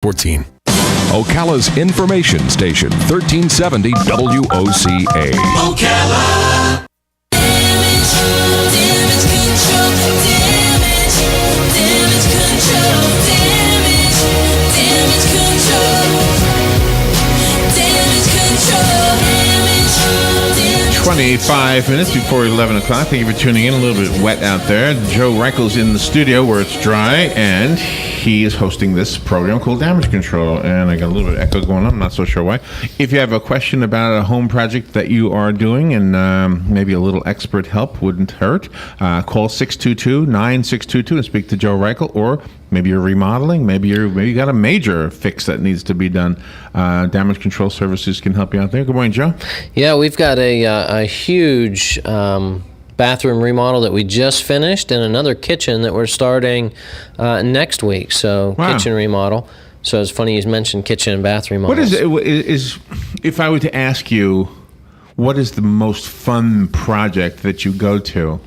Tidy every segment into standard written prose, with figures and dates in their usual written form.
14. Ocala's information station, 1370 WOCA. Ocala. Damage control. Damage control. Damage control. 25 minutes before 11 o'clock. Thank you for tuning in. A little bit wet out there. Joe Reichel's in the studio where it's dry, and he is hosting this program called Damage Control. And I got a little bit of echo going on. I'm not so sure why. If you have a question about a home project that you are doing and maybe a little expert help wouldn't hurt, call 622-9622 and speak to Joe Reichel. Or maybe you're remodeling. Maybe you got a major fix that needs to be done. Damage Control Services can help you out there. Good morning, Joe. Yeah, we've got a huge bathroom remodel that we just finished, and another kitchen that we're starting next week. So wow. Kitchen remodel. So it's funny you mentioned kitchen and bath remodels. What is if I were to ask you, what is the most fun project that you go to?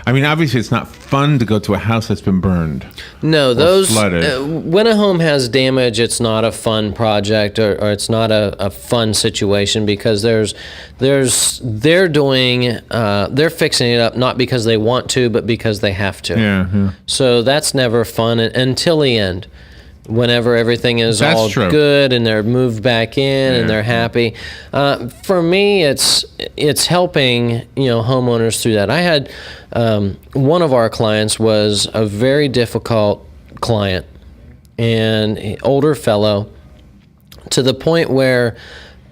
I mean, obviously, it's not fun to go to a house that's been burned. No, those flooded. When a home has damage, it's not a fun project or it's not a fun situation because they're fixing it up not because they want to, but because they have to. Yeah. So that's never fun until the end. Whenever everything is That's all true. good and they're moved back in and they're happy. For me, it's helping homeowners through that. I had one of our clients was a very difficult client and an older fellow to the point where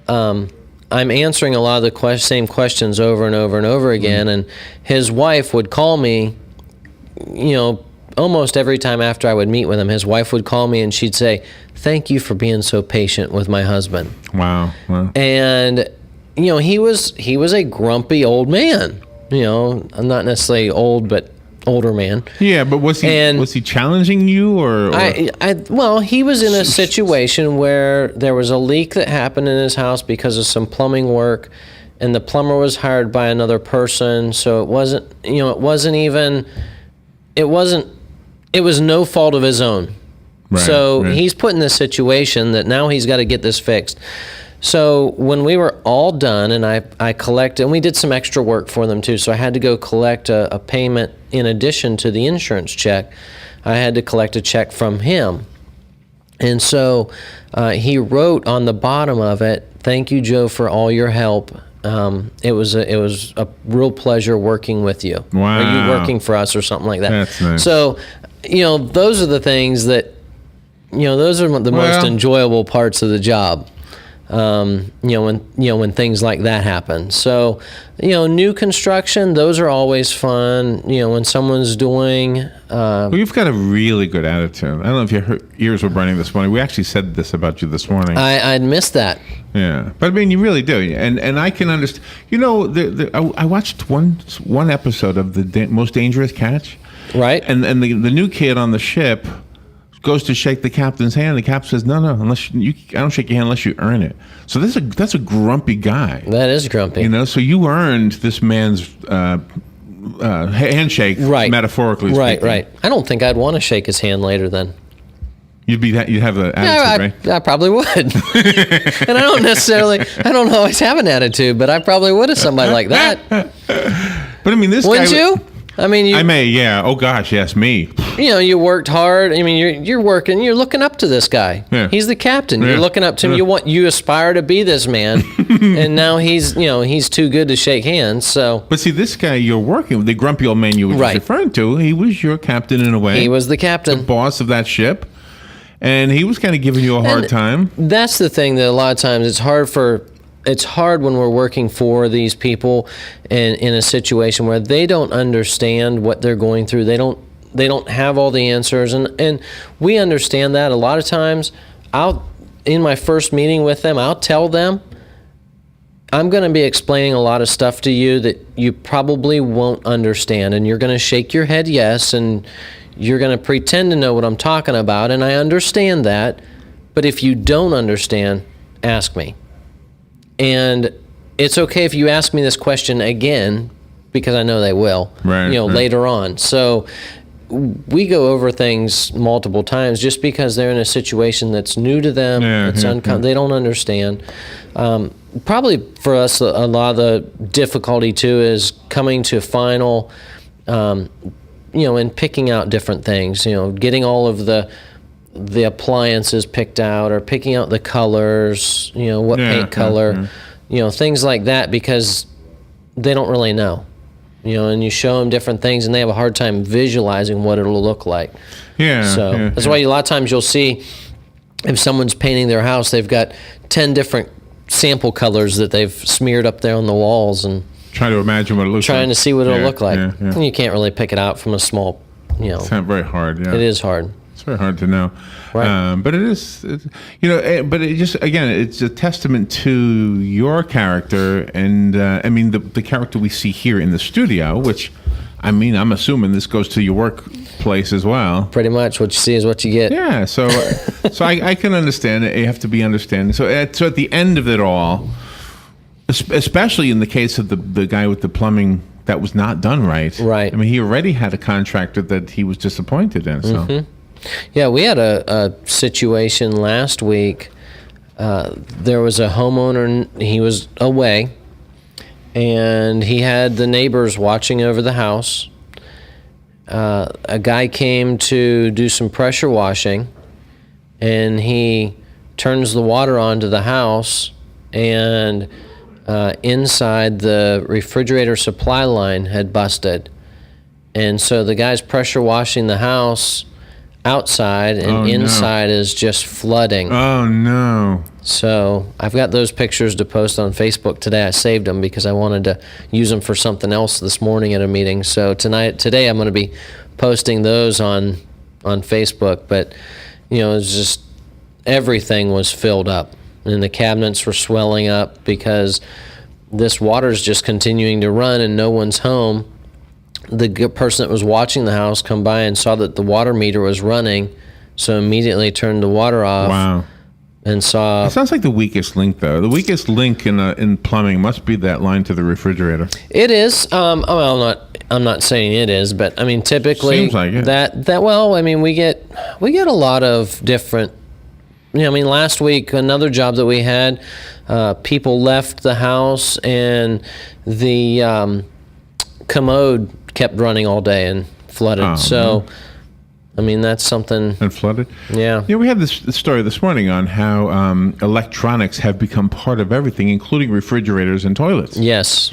I'm answering a lot of the same questions over and over and over again, and his wife would call me, almost every time after I would meet with him, his wife would call me and she'd say, "Thank you for being so patient with my husband." Wow. And he was a grumpy old man. I'm not necessarily old, but older man. Yeah, but was he challenging you or? Well, he was in a situation where there was a leak that happened in his house because of some plumbing work, and the plumber was hired by another person, so it was no fault of his own. Right. He's put in this situation that now he's got to get this fixed. So when we were all done, and I collected, and we did some extra work for them too, so I had to go collect a payment in addition to the insurance check. I had to collect a check from him. And so he wrote on the bottom of it, "Thank you, Joe, for all your help. It was a real pleasure working with you." Wow. Are you working for us or something like that? That's nice. So, those are the things that, those are the most enjoyable parts of the job. When things like that happen. So, new construction, those are always fun. When someone's doing. Well, you've got a really good attitude. I don't know if your ears were burning this morning. We actually said this about you this morning. I'd missed that. Yeah, but I mean, you really do, and I can understand. I watched one episode of the Most Dangerous Catch, right? And the new kid on the ship goes to shake the captain's hand. The captain says, "No, unless I don't shake your hand unless you earn it." So that's a grumpy guy. That is grumpy. So you earned this man's handshake, right? Metaphorically speaking. Right. I don't think I'd want to shake his hand later then. You'd have an attitude, right? I probably would. And I don't always have an attitude, but I probably would if somebody like that. But I mean, this Wouldn't guy... you? I mean, I may, yeah. Oh gosh, yes, me. You worked hard. I mean, you're working. You're looking up to this guy. Yeah. He's the captain. Yeah. You're looking up to him. You aspire to be this man, and now he's too good to shake hands. So, but see, this guy you're working with, the grumpy old man you were just referring to, he was your captain in a way. He was the captain, the boss of that ship, and he was kind of giving you a hard time. That's the thing that a lot of times it's hard when we're working for these people in a situation where they don't understand what they're going through. They don't have all the answers, and we understand that. A lot of times, in my first meeting with them, I'll tell them, I'm going to be explaining a lot of stuff to you that you probably won't understand, and you're going to shake your head yes, and you're going to pretend to know what I'm talking about, and I understand that, but if you don't understand, ask me. And it's okay if you ask me this question again, because I know they will, right. later on. So we go over things multiple times just because they're in a situation that's new to them. They don't understand. Probably for us, a lot of the difficulty too is coming to final, and picking out different things. Getting all of the appliances picked out, or picking out the colors. What paint color, things like that, because they don't really know. And you show them different things, and they have a hard time visualizing what it'll look like. That's why a lot of times you'll see if someone's painting their house, they've got 10 different sample colors that they've smeared up there on the walls, and trying to imagine what it looks like. Trying to see what it'll look like. And you can't really pick it out from a small, It's not very hard, It is hard. It's very hard to know. Right. But but it just, again, it's a testament to your character, and the character we see here in the studio, which, I'm assuming this goes to your workplace as well. Pretty much what you see is what you get. Yeah, so I can understand it. You have to be understanding. So at the end of it all, especially in the case of the guy with the plumbing that was not done right. Right. He already had a contractor that he was disappointed in. So. Mm-hmm. Yeah, we had a situation last week. There was a homeowner, he was away, and he had the neighbors watching over the house. A guy came to do some pressure washing, and he turns the water onto the house, and inside the refrigerator supply line had busted. And so the guy's pressure washing the house outside, and inside is just flooding. Oh, no. So I've got those pictures to post on Facebook today. I saved them because I wanted to use them for something else this morning at a meeting. So today I'm going to be posting those on Facebook. But, it's just everything was filled up, and the cabinets were swelling up because this water's just continuing to run and no one's home. The person that was watching the house come by and saw that the water meter was running, so immediately turned the water off. Wow. And saw. It sounds like the weakest link, though. The weakest link in plumbing must be that line to the refrigerator. It is. I'm not saying it is, but typically seems like it. we get a lot of different. Last week another job that we had, people left the house and the commode kept running all day and flooded. That's something. And flooded? Yeah. We had this story this morning on how electronics have become part of everything, including refrigerators and toilets. Yes.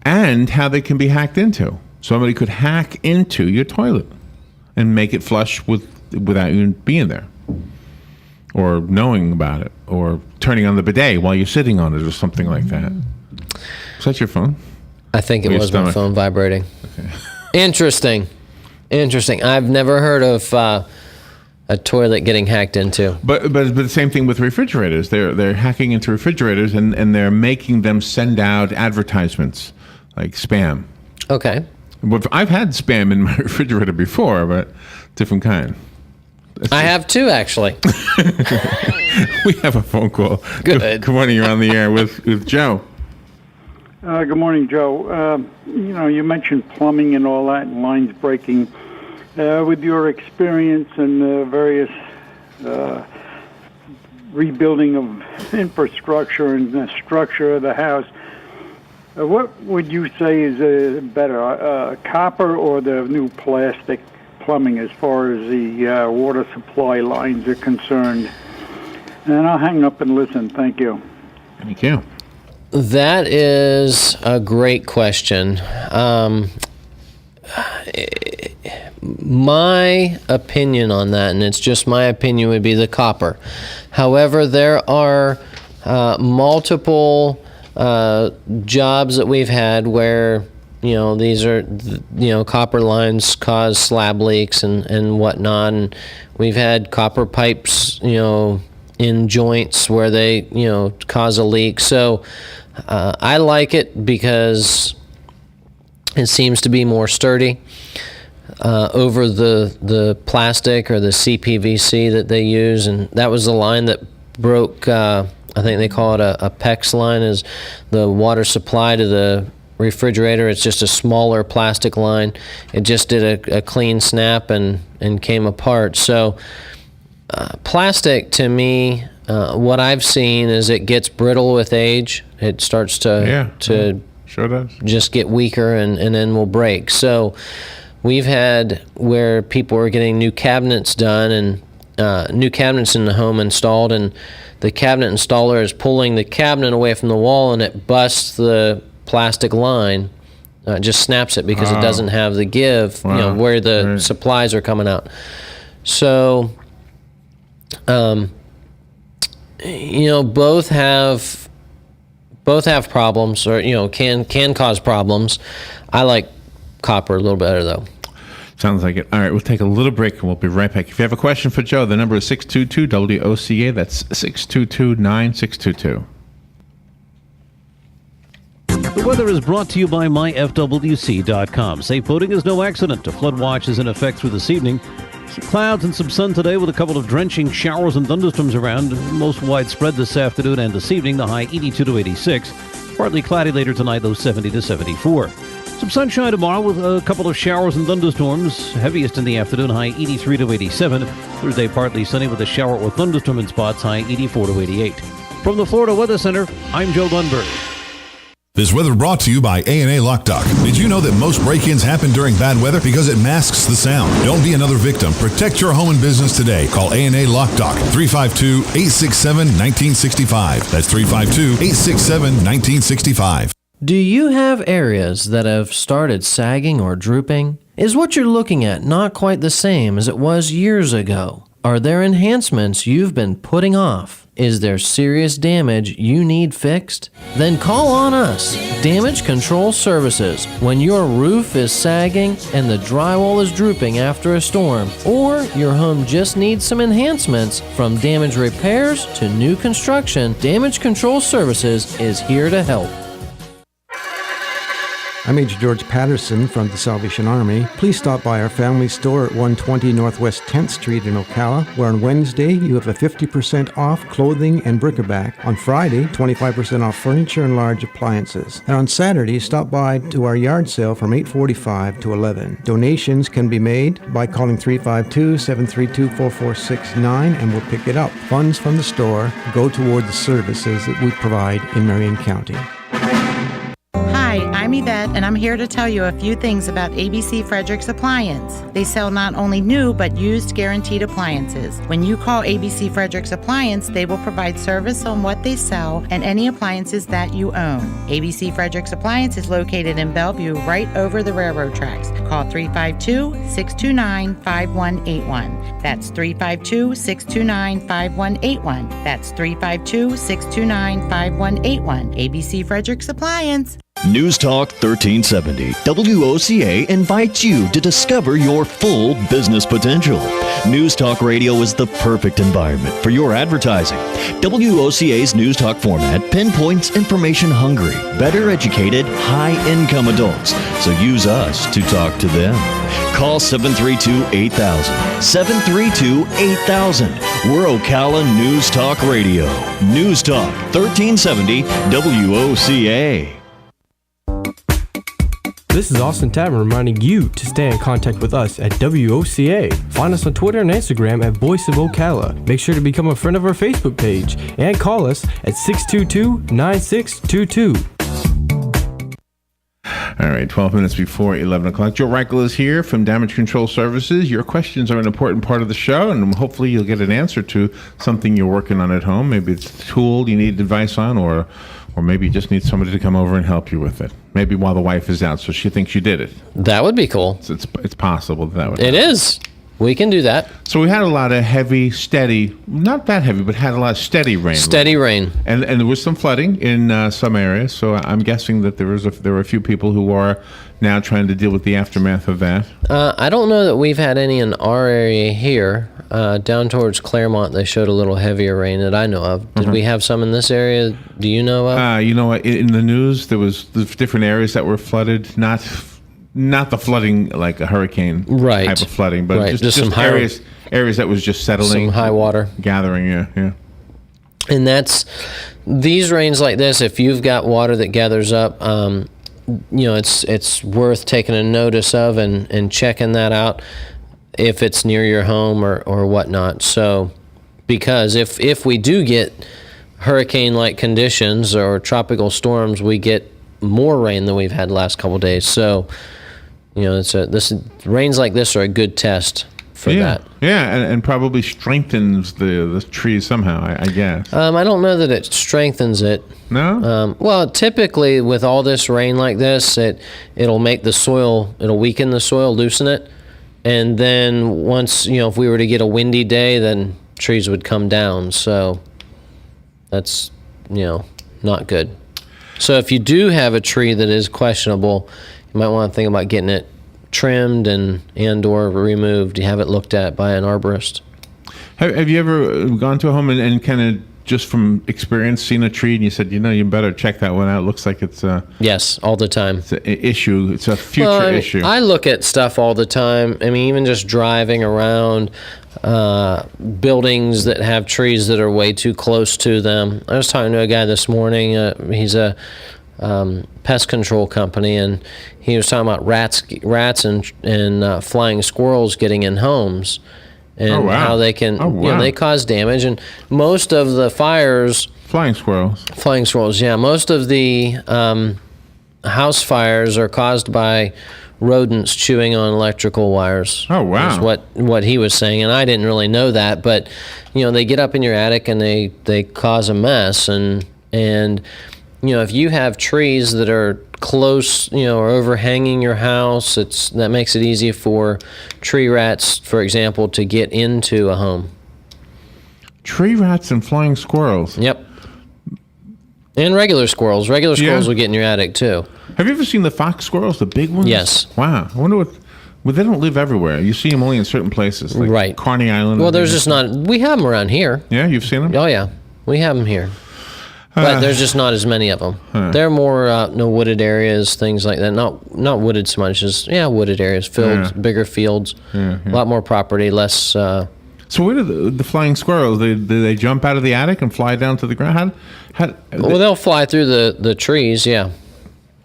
And how they can be hacked into. Somebody could hack into your toilet and make it flush without you being there, or knowing about it, or turning on the bidet while you're sitting on it, or something like that. Is that your phone? I think it was my phone vibrating. Okay. Interesting. I've never heard of a toilet getting hacked into. But the same thing with refrigerators. They're hacking into refrigerators, and they're making them send out advertisements like spam. Okay. I've had spam in my refrigerator before, but different kind. I have too, actually. We have a phone call. Good morning. You're on the air with Joe. Good morning, Joe. You mentioned plumbing and all that, and lines breaking. With your experience and various rebuilding of infrastructure and the structure of the house, what would you say is better, copper or the new plastic plumbing as far as the water supply lines are concerned? And I'll hang up and listen. Thank you. Thank you. That is a great question. My opinion on that, and it's just my opinion, would be the copper. However, there are multiple jobs that we've had where these are copper lines cause slab leaks and whatnot, and we've had copper pipes in joints where they cause a leak. So I like it because it seems to be more sturdy over the plastic or the CPVC that they use, and that was the line that broke. I think they call it a PEX line, is the water supply to the refrigerator. It's just a smaller plastic line. It just did a clean snap and came apart. So plastic, to me, what I've seen is it gets brittle with age. It starts to sure does. just get weaker and then will break. So we've had where people are getting new cabinets done and new cabinets in the home installed, and the cabinet installer is pulling the cabinet away from the wall, and it busts the plastic line. It just snaps it because it doesn't have the give, where the supplies are coming out. So, both have problems, or can cause problems. I like copper a little better though. Sounds like it. All right, we'll take a little break and we'll be right back. If you have a question for Joe, the number is 622-WOCA. That's 622-9622. The weather is brought to you by myfwc.com. Safe boating is no accident. A flood watch is in effect through this evening. Some clouds and some sun today with a couple of drenching showers and thunderstorms around. Most widespread this afternoon and this evening. The high 82 to 86. Partly cloudy later tonight, low 70 to 74. Some sunshine tomorrow with a couple of showers and thunderstorms. Heaviest in the afternoon, high 83 to 87. Thursday, partly sunny with a shower or thunderstorm in spots, high 84 to 88. From the Florida Weather Center, I'm Joe Lundberg. This weather brought to you by A&A Lockdock. Did you know that most break-ins happen during bad weather because it masks the sound? Don't be another victim. Protect your home and business today. Call A&A Lockdock, 352-867-1965. That's 352-867-1965. Do you have areas that have started sagging or drooping? Is what you're looking at not quite the same as it was years ago? Are there enhancements you've been putting off? Is there serious damage you need fixed? Then call on us, Damage Control Services. When your roof is sagging and the drywall is drooping after a storm, or your home just needs some enhancements, from damage repairs to new construction, Damage Control Services is here to help. I'm Major George Patterson from the Salvation Army. Please stop by our family store at 120 Northwest 10th Street in Ocala, where on Wednesday you have a 50% off clothing and bric-a-brac. On Friday, 25% off furniture and large appliances. And on Saturday, stop by to our yard sale from 8:45 to 11. Donations can be made by calling 352-732-4469 and we'll pick it up. Funds from the store go toward the services that we provide in Marion County. Hi, I'm Yvette, and I'm here to tell you a few things about ABC Fredericks Appliance. They sell not only new, but used guaranteed appliances. When you call ABC Fredericks Appliance, they will provide service on what they sell and any appliances that you own. ABC Fredericks Appliance is located in Bellevue, right over the railroad tracks. Call 352-629-5181. That's 352-629-5181. That's 352-629-5181. ABC Fredericks Appliance. News Talk 1370 WOCA invites you to discover your full business potential. News Talk Radio is the perfect environment for your advertising. WOCA's News Talk format pinpoints information-hungry, better educated, high-income adults, so use us to talk to them. Call 732-8000. 732-8000. We're Ocala News Talk Radio. News Talk 1370 WOCA. This is Austin Tapman reminding you to stay in contact with us at WOCA. Find us on Twitter and Instagram at Voice of Ocala. Make sure to become a friend of our Facebook page and call us at 622-9622. All right, 12 minutes before 11 o'clock. Joe Reichel is here from Damage Control Services. Your questions are an important part of the show, and hopefully you'll get an answer to something you're working on at home. Maybe it's a tool you need advice on, or maybe you just need somebody to come over and help you with it. Maybe while the wife is out, so she thinks you did it. That would be cool. So it's possible that would happen. It is. We can do that. So we had a lot of heavy, steady, not that heavy, but had a lot of steady rain. Steady rain. And there was some flooding in some areas, so I'm guessing that there were a few people who are now trying to deal with the aftermath of that. I don't know that we've had any in our area here. Down towards Claremont, they showed a little heavier rain that I know of. Did we have some in this area? Do you know of? You know what? In the news, there was different areas that were flooded. Not the flooding like a hurricane type of flooding, but just some areas that was just settling. Some high water. Gathering, yeah. And that's, these rains like this, if you've got water that gathers up, it's worth taking a notice of and checking that out if it's near your home or whatnot. So, because if we do get hurricane-like conditions or tropical storms, we get more rain than we've had the last couple of days. So, rains like this are a good test for that. Yeah, and probably strengthens the trees somehow, I guess. I don't know that it strengthens it. No? Well, typically with all this rain like this, it'll make the soil, it'll weaken the soil, loosen it. And then once, if we were to get a windy day, then trees would come down. So that's, not good. So if you do have a tree that is questionable, you might want to think about getting it trimmed and or removed. You have it looked at by an arborist. Have you ever gone to a home and kind of just from experience seen a tree and you said, you better check that one out? It looks like it's yes, all the time. It's an issue. It's a future issue. I look at stuff all the time. I mean, even just driving around buildings that have trees that are way too close to them. I was talking to a guy this morning. He's a pest control company, and he was talking about rats and flying squirrels getting in homes, and how they can they cause damage. And most of the fires, flying squirrels, yeah, most of the house fires are caused by rodents chewing on electrical wires. Oh wow! Is what he was saying, and I didn't really know that, but they get up in your attic and they cause a mess, and if you have trees that are close, or overhanging your house, that makes it easy for tree rats, for example, to get into a home. Tree rats and flying squirrels. Yep. And regular squirrels. Regular squirrels will get in your attic too. Have you ever seen the fox squirrels, the big ones? Yes. Wow. I wonder well, they don't live everywhere. You see them only in certain places, like right. Carney Island. Well, there's just not. We have them around here. Yeah, you've seen them? Oh yeah, we have them here. But there's just not as many of them. They're more wooded areas, things like that. Not wooded so much as wooded areas, fields, bigger fields, a lot more property, less. So where do the flying squirrels? Do they jump out of the attic and fly down to the ground? Well, they'll fly through the trees. Yeah.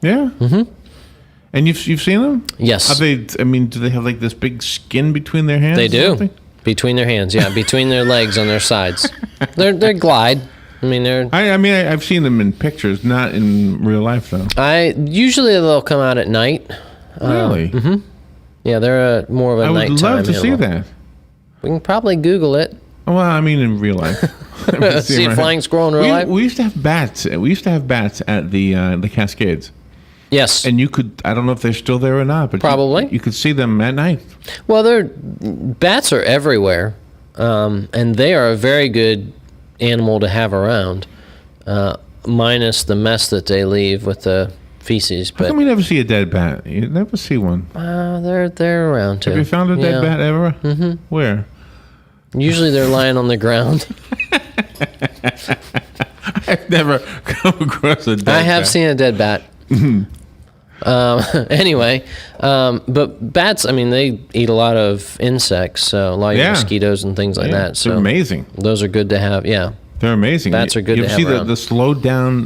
Yeah. Mm-hmm. And you've seen them? Yes. Are they? I mean, do they have like this big skin between their hands? They do. Between their hands, yeah, between their legs on their sides. They're glide. I mean, I've seen them in pictures, not in real life though. Usually they'll come out at night. Really? Mm-hmm. Yeah, they're more of a nighttime. I would love to see that. We can probably Google it. Well, I mean, in real life. See a flying squirrel in real life? We used to have bats. We used to have bats at the Cascades. Yes. And you could, I don't know if they're still there or not, but probably. You could see them at night. Well, bats are everywhere, and they are a very good animal to have around, minus the mess that they leave with the feces. How come we never see a dead bat? You never see one. They're around too. Have you found a dead bat ever? Mm-hmm. Where? Usually they're lying on the ground. I've never come across a dead bat. I have seen a dead bat. Anyway, but bats, I mean, they eat a lot of insects, so a lot of mosquitoes and things like that. So they're amazing. Those are good to have. Yeah, they're amazing. Bats are good to have. You see the slowed down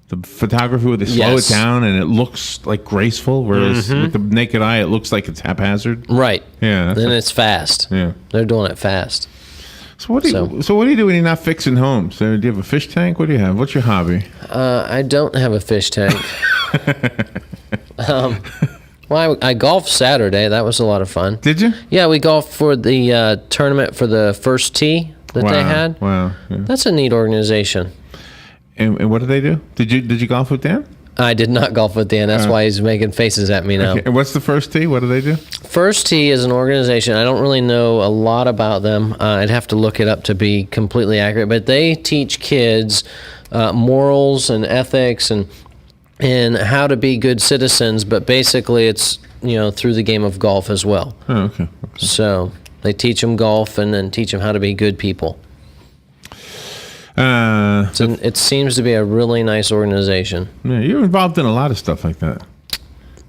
the photography where they slow it down and it looks like graceful, whereas with the naked eye it looks like it's haphazard. Right. Yeah. Then it's fast. Yeah. They're doing it fast. So what do you do when you're not fixing homes? Do you have a fish tank? What do you have? What's your hobby? I don't have a fish tank. Well, I golfed Saturday. That was a lot of fun. Did you? Yeah, we golfed for the tournament for the first tee that they had. Wow. Yeah. That's a neat organization. And what do they do? Did you golf with Dan? I did not golf with Dan. That's why he's making faces at me now. Okay. And what's the First Tee? What do they do? First Tee is an organization. I don't really know a lot about them. I'd have to look it up to be completely accurate. But they teach kids morals and ethics and how to be good citizens. But basically, it's through the game of golf as well. Oh, okay. So they teach them golf and then teach them how to be good people. It seems to be a really nice organization. Yeah, you're involved in a lot of stuff like that.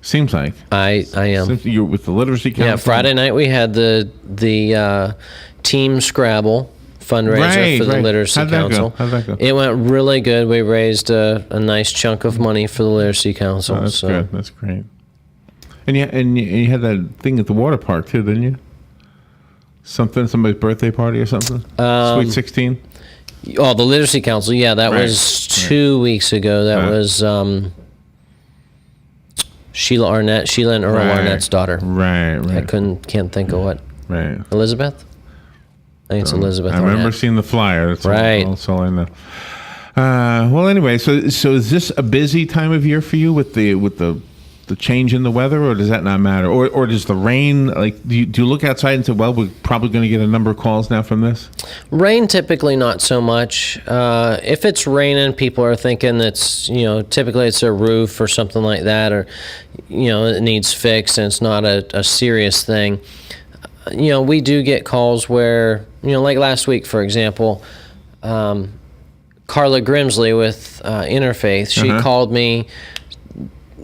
Seems like. I am. You're with the Literacy Council. Yeah, Friday night we had the team Scrabble fundraiser for the Literacy How'd that go? Council. How'd that go? It went really good. We raised a nice chunk of money for the Literacy Council. Oh, that's good. That's great. And you had that thing at the water park too, didn't you? Somebody's birthday party or something? Sweet 16? Oh, the Literacy Council. Yeah, that Right. was 2 weeks ago. That was Sheila and Earl Arnett's daughter. Right. I can't think of what. Right. Elizabeth? I think it's Elizabeth I remember Arnett. seeing the flyer. That's Right. That's all I know. Well, anyway, so is this a busy time of year for you with the change in the weather, or does that not matter? Or does the rain, like, do you look outside and say, well, we're probably going to get a number of calls now from this? Rain, typically not so much. If it's raining, people are thinking typically it's a roof or something like that, or, it needs fixed and it's not a serious thing. We do get calls where, like last week, for example, Carla Grimsley with Interfaith, she called me.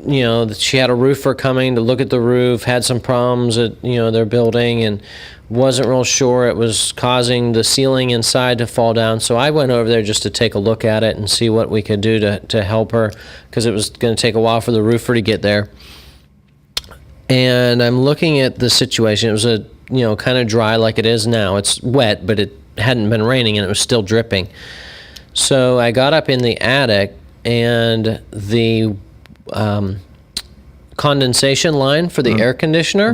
That she had a roofer coming to look at the roof, had some problems at, their building, and wasn't real sure it was causing the ceiling inside to fall down. So I went over there just to take a look at it and see what we could do to help her, because it was going to take a while for the roofer to get there. And I'm looking at the situation. It was kind of dry like it is now. It's wet, but it hadn't been raining and it was still dripping. So I got up in the attic, and the condensation line for the air conditioner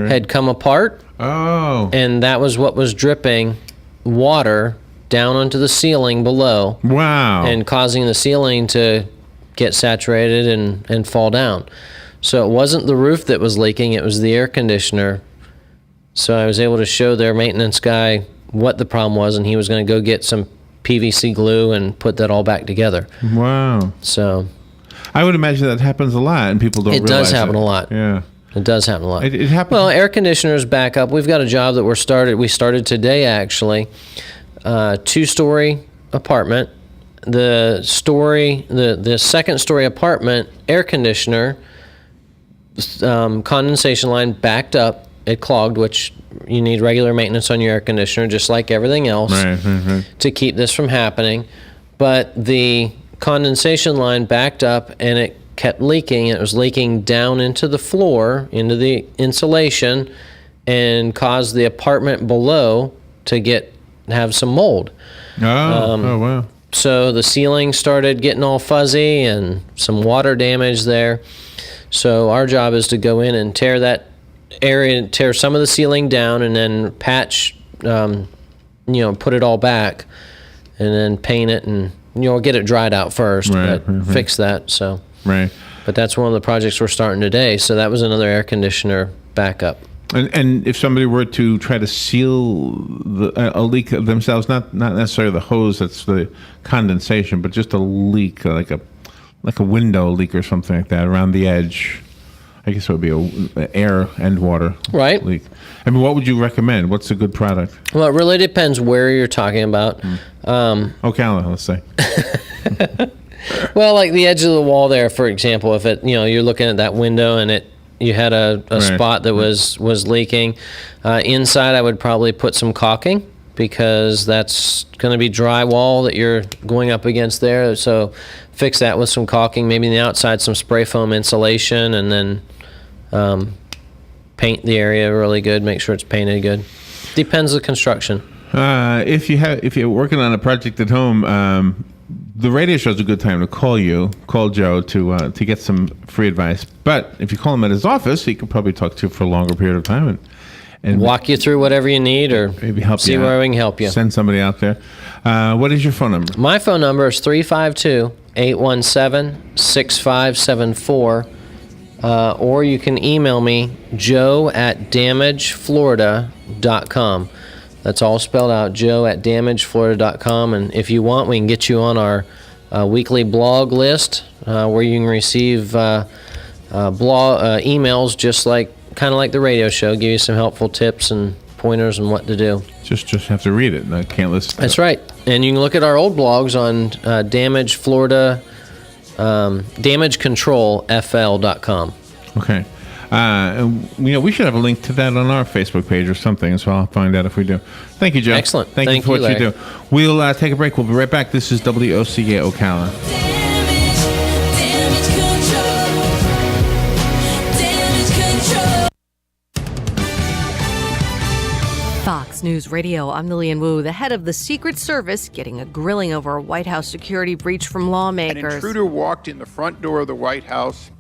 had come apart. Oh. And that was what was dripping water down onto the ceiling below. Wow. And causing the ceiling to get saturated and fall down. So it wasn't the roof that was leaking, it was the air conditioner. So I was able to show their maintenance guy what the problem was, and he was going to go get some PVC glue and put that all back together. Wow. So I would imagine that happens a lot, and people don't realize it. It does happen a lot. Yeah. It does happen a lot. It happens. Well, air conditioners back up. We've got a job that we started today, actually. 2-story apartment. The second story apartment air conditioner condensation line backed up. It clogged, which you need regular maintenance on your air conditioner, just like everything else, to keep this from happening. But the condensation line backed up, and it kept leaking. It was leaking down into the floor, into the insulation, and caused the apartment below to have some mold. Oh wow. So the ceiling started getting all fuzzy and some water damage there. So our job is to go in and tear that area, tear some of the ceiling down, and then patch, put it all back, and then paint it, and get it dried out first, fix that. So but that's one of the projects we're starting today. So that was another air conditioner backup. And if somebody were to try to seal a leak themselves, not necessarily the hose that's the condensation, but just a leak, like a window leak or something like that around the edge, I guess it would be a air and water leak. I mean, what would you recommend? What's a good product? Well, it really depends where you're talking about. Ocala, let's say. Well, like the edge of the wall there, for example, if you're looking at that window and you had a spot that was leaking. Inside, I would probably put some caulking, because that's going to be drywall that you're going up against there. So fix that with some caulking. Maybe on the outside, some spray foam insulation, and then paint the area really good. Make sure it's painted good. Depends on the construction. If you're working on a project at home, the radio show is a good time to call Joe to get some free advice. But if you call him at his office, he could probably talk to you for a longer period of time and walk you through whatever you need, or maybe help see you where out. we can help you. Send somebody out there. What is your phone number? My phone number is 352-817-6574. Or you can email me, joe@damageflorida.com. That's all spelled out, joe@damageflorida.com. And if you want, we can get you on our weekly blog list, where you can receive emails just kind of like the radio show, give you some helpful tips and pointers on what to do. Just have to read it. I can't listen. That's right. And you can look at our old blogs on Damage Florida, DamageControlFL.com. Okay. We should have a link to that on our Facebook page or something, so I'll find out if we do. Thank you, Joe. Excellent. Thank you for what Larry. you do. We'll take a break. We'll be right back. This is WOCA Ocala. Damage control. Damage control. Fox News Radio, I'm Lillian Wu. The head of the Secret Service getting a grilling over a White House security breach from An lawmakers. intruder walked in the front door of the White House